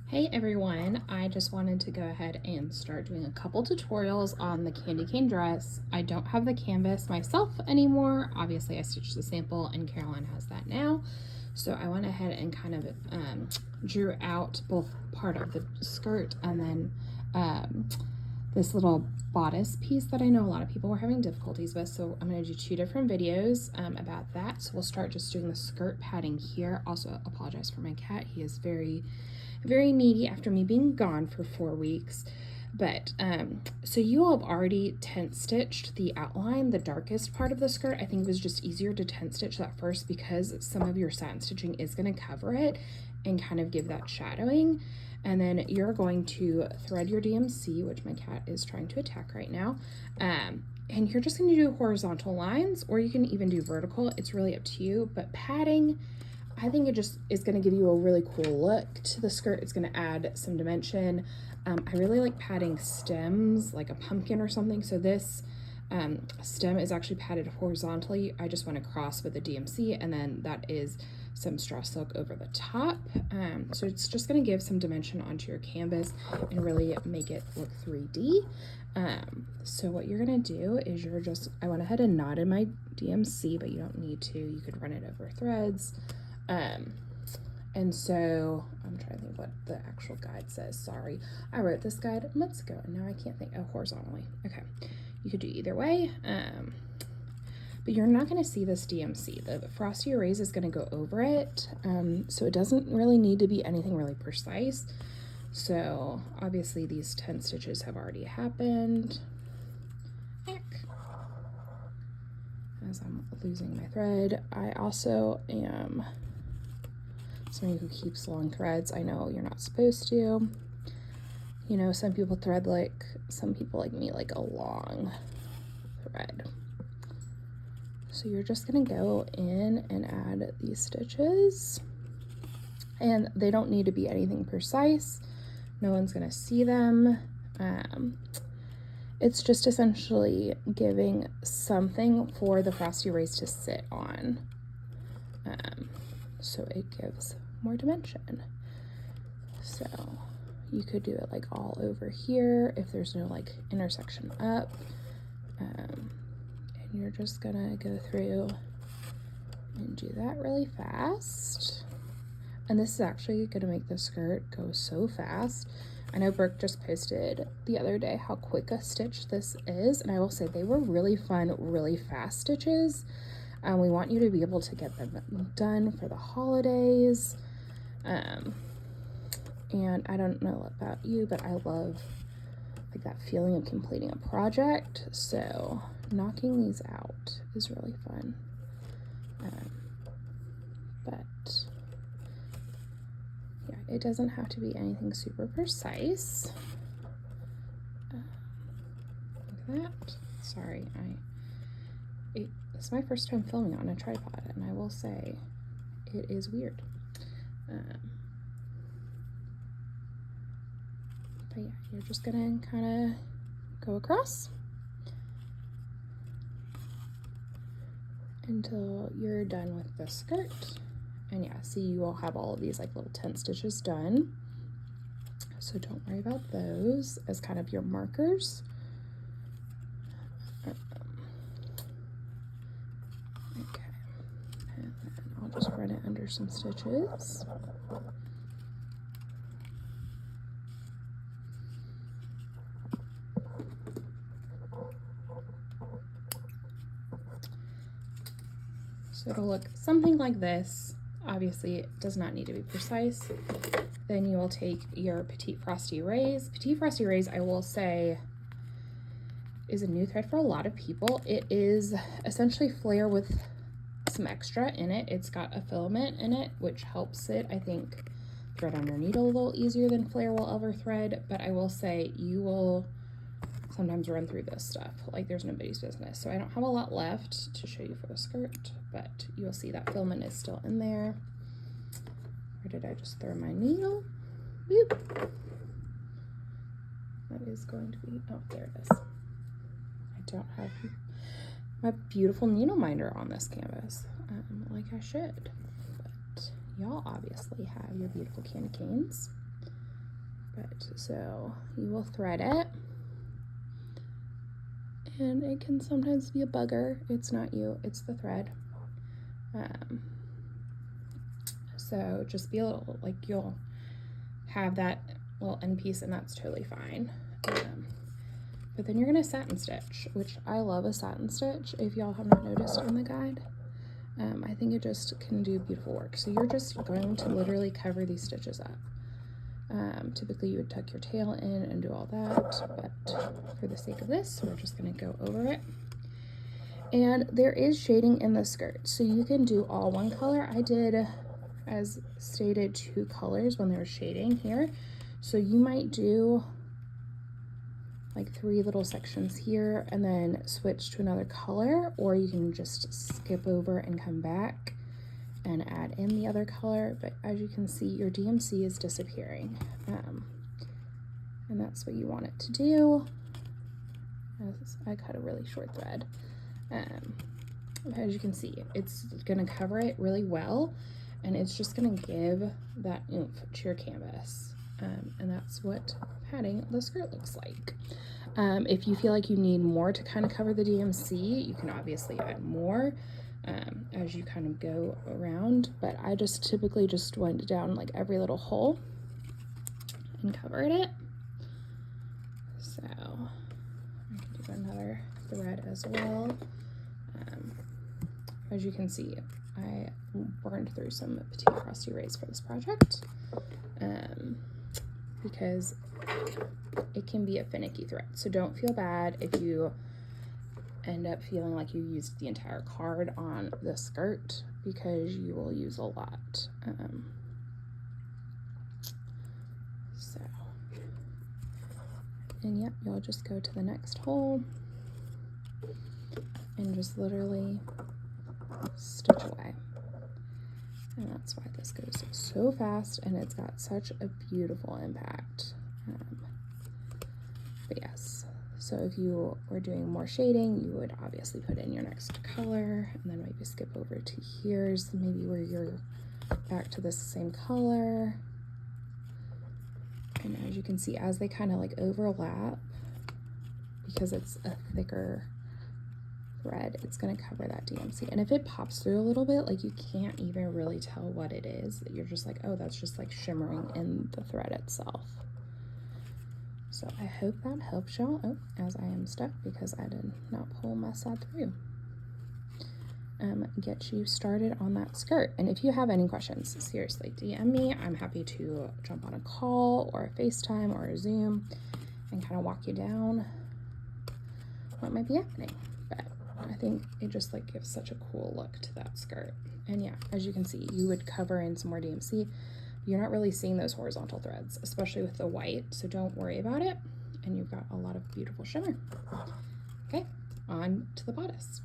Hey everyone, I just wanted to go ahead and start doing a couple tutorials on the candy cane dress. I don't have the canvas myself anymore. Obviously I stitched the sample and Caroline has that now. So I went ahead and kind of drew out both part of the skirt and then this little bodice piece that I know a lot of people were having difficulties with. So I'm going to do two different videos about that. So we'll start just doing the skirt padding here. Also apologize for my cat. He is very needy after me being gone for 4 weeks. But so you all have already tent stitched the outline, the darkest part of the skirt. I think it was just easier to tent stitch that first because some of your satin stitching is going to cover it and kind of give that shadowing. And then you're going to thread your DMC, which my cat is trying to attack right now. And you're just going to do horizontal lines, or you can even do vertical. It's really up to you. But padding, I think it just is going to give you a really cool look to the skirt. It's going to add some dimension. I really like padding stems, like a pumpkin or something. So this stem is actually padded horizontally. I just went across with a DMC, and then that is some straw silk over the top. So it's just going to give some dimension onto your canvas and really make it look 3D. So what you're going to do is I went ahead and knotted my DMC, but you don't need to. You could run it over threads. And so I'm trying to think what the actual guide says. Sorry, I wrote this guide months ago and now I can't think. Oh, horizontally. Okay, you could do either way. But you're not going to see this DMC. The Frosty Erase is going to go over it. So it doesn't really need to be anything really precise. So obviously these 10 stitches have already happened. As I'm losing my thread, I also am somebody who keeps long threads. I know you're not supposed to. You know, some people thread some people like me like a long thread. So you're just gonna go in and add these stitches, and they don't need to be anything precise. No one's gonna see them. It's just essentially giving something for the Frosty Erase to sit on. So it gives more dimension. So you could do it like all over here if there's no like intersection up. And you're just gonna go through and do that really fast. And this is actually gonna make the skirt go so fast. I know Brooke just posted the other day how quick a stitch this is, and I will say they were really fun, really fast stitches. We want you to be able to get them done for the holidays. And I don't know about you, but I love like that feeling of completing a project. So knocking these out is really fun. But yeah, it doesn't have to be anything super precise. Like that. Sorry, it's my first time filming on a tripod, and I will say it is weird. But yeah, you're just gonna kind of go across until you're done with the skirt. And yeah, see, you will have all of these like little tent stitches done. So don't worry about those as kind of your markers. Okay, and then I'll just run it under some stitches. So it'll look something like this. Obviously, it does not need to be precise. Then you will take your Petite Frosty Erase. Petite Frosty Erase, I will say, is a new thread for a lot of people. It is essentially flare with some extra in it. It's got a filament in it, which helps it, I think, thread on your needle a little easier than flare will ever thread. But I will say you will sometimes run through this stuff like there's nobody's business. So I don't have a lot left to show you for the skirt, but you'll see that filament is still in there. Where did I just throw my needle? Boop. That is going to be, oh, there it is. I don't have my beautiful needle minder on this canvas like I should, but y'all obviously have your beautiful candy canes. But so you will thread it, and it can sometimes be a bugger. It's not you, it's the thread. So just be a little, like, you'll have that little end piece, and that's totally fine. But then you're gonna satin stitch, which I love a satin stitch, if y'all have not noticed on the guide. I think it just can do beautiful work. So you're just going to literally cover these stitches up. Typically you would tuck your tail in and do all that, but for the sake of this, we're just gonna go over it. And there is shading in the skirt, so you can do all one color. I did, as stated, 2 colors when there was shading here. So you might do like 3 little sections here and then switch to another color, or you can just skip over and come back and add in the other color. But as you can see, your DMC is disappearing, and that's what you want it to do. As I cut a really short thread. As you can see, it's gonna cover it really well, and it's just gonna give that oomph to your canvas. And that's what padding the skirt looks like. If you feel like you need more to kind of cover the DMC, you can obviously add more as you kind of go around, but I just typically just went down like every little hole and covered it. So I can do another thread as well. As you can see, I burned through some Petite Frosty Rays for this project, because it can be a finicky thread. So don't feel bad if you end up feeling like you used the entire card on the skirt, because you will use a lot. And yep, you'll just go to the next hole and just literally stitch away. And that's why this goes so fast, and it's got such a beautiful impact. But yes, so if you were doing more shading, you would obviously put in your next color, and then maybe skip over to here's maybe where you're back to this same color. And as you can see, as they kind of like overlap, because it's a thicker thread, it's going to cover that DMC. And if it pops through a little bit, like, you can't even really tell what it is. You're just like, oh, that's just like shimmering in the thread itself. So I hope that helps y'all. Oh, as I am stuck because I did not pull my side through. Get you started on that skirt. And if you have any questions, seriously, DM me. I'm happy to jump on a call or a FaceTime or a Zoom and kind of walk you down what might be happening. But I think it just like gives such a cool look to that skirt. And yeah, as you can see, you would cover in some more DMC. You're not really seeing those horizontal threads, especially with the white, so don't worry about it. And you've got a lot of beautiful shimmer. Okay, on to the bodice.